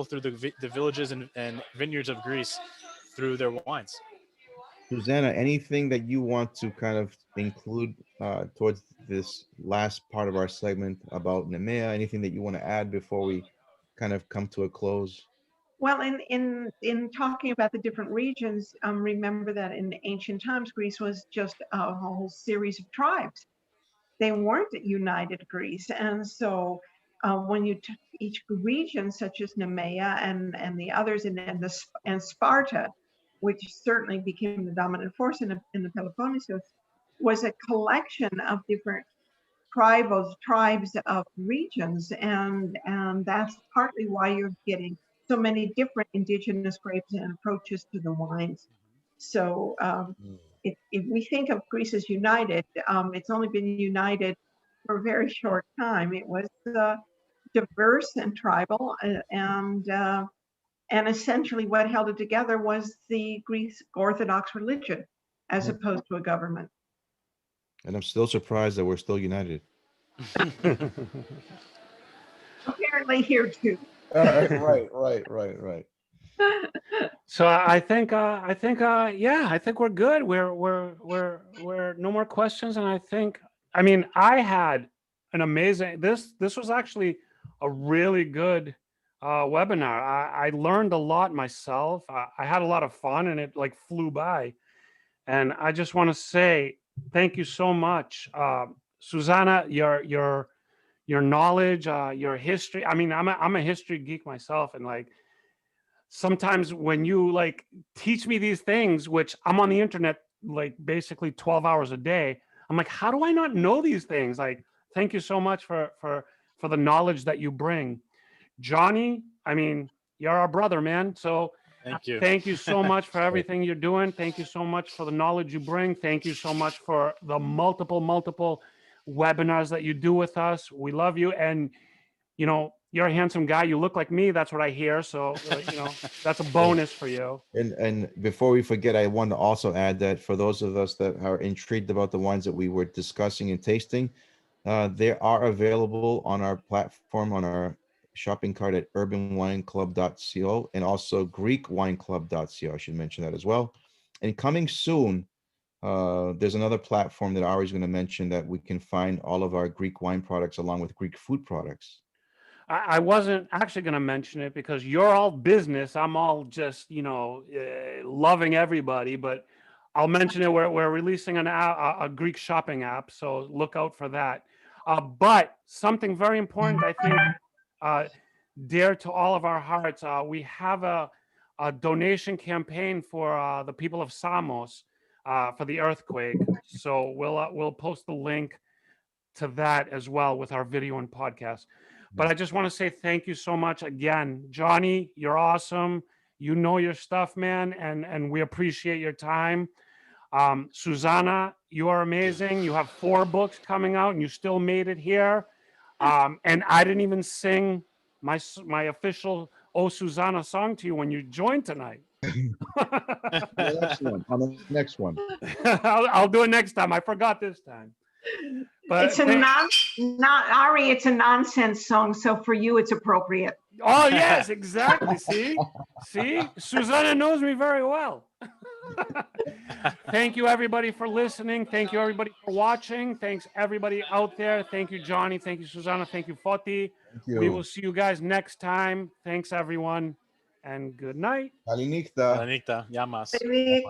through the villages and vineyards of Greece through their wines. Susanna, anything that you want to kind of include towards this last part of our segment about Nemea? Anything that you want to add before we kind of come to a close? Well, in talking about the different regions, remember that in ancient times, Greece was just a whole series of tribes. They weren't united Greece, and so when you took each region, such as Nemea and the others, and Sparta, which certainly became the dominant force in the Peloponnesus, was a collection of different tribes of regions, and that's partly why you're getting so many different indigenous grapes and approaches to the wines. So if we think of Greece as united, it's only been united for a very short time. It was diverse and tribal, and essentially what held it together was the Greek Orthodox religion, as opposed to a government. And I'm still surprised that we're still united. Apparently here too. Right. So I think we're good. We're no more questions, and I had an amazing. This was actually a really good webinar. I learned a lot myself. I had a lot of fun, and it like flew by. And I just want to say thank you so much, Susanna. Your knowledge, your history. I mean, I'm a history geek myself, and like sometimes when you like teach me these things, which I'm on the internet like basically 12 hours a day, I'm like, how do I not know these things? Like, thank you so much for the knowledge that you bring. Johnny, I mean, you're our brother, man. So Thank you. Thank you so much for everything you're doing. Thank you so much for the knowledge you bring. Thank you so much for the multiple webinars that you do with us. We love you. And, you're a handsome guy. You look like me. That's what I hear. So, that's a bonus for you. And before we forget, I want to also add that for those of us that are intrigued about the wines that we were discussing and tasting, they are available on our platform, on our shopping cart at urbanwineclub.co and also greekwineclub.co. I should mention that as well. And coming soon, there's another platform that Ari's going to mention that we can find all of our Greek wine products along with Greek food products. I wasn't actually going to mention it because you're all business. I'm all just, loving everybody, but I'll mention it. We're releasing a Greek shopping app, so look out for that. But something very important, I think, dear to all of our hearts, we have a donation campaign for the people of Samos for the earthquake. So we'll post the link to that as well with our video and podcast. But I just want to say thank you so much again, Johnny. You're awesome. You know your stuff, man, and we appreciate your time. Susanna, you are amazing. You have 4 books coming out, and you still made it here. And I didn't even sing my official "Oh Susanna" song to you when you joined tonight. The next one, on the next one. I'll do it next time. I forgot this time. But It's Ari, it's a nonsense song, so for you it's appropriate. Oh yes, exactly. See, Susanna knows me very well. Thank you everybody for listening. Thank you everybody for watching. Thanks everybody out there. Thank you, Johnny. Thank you, Susanna. Thank you, Foti. Thank you. We will see you guys next time. Thanks everyone, and good night. Kalinikta. Yamas. Feliz,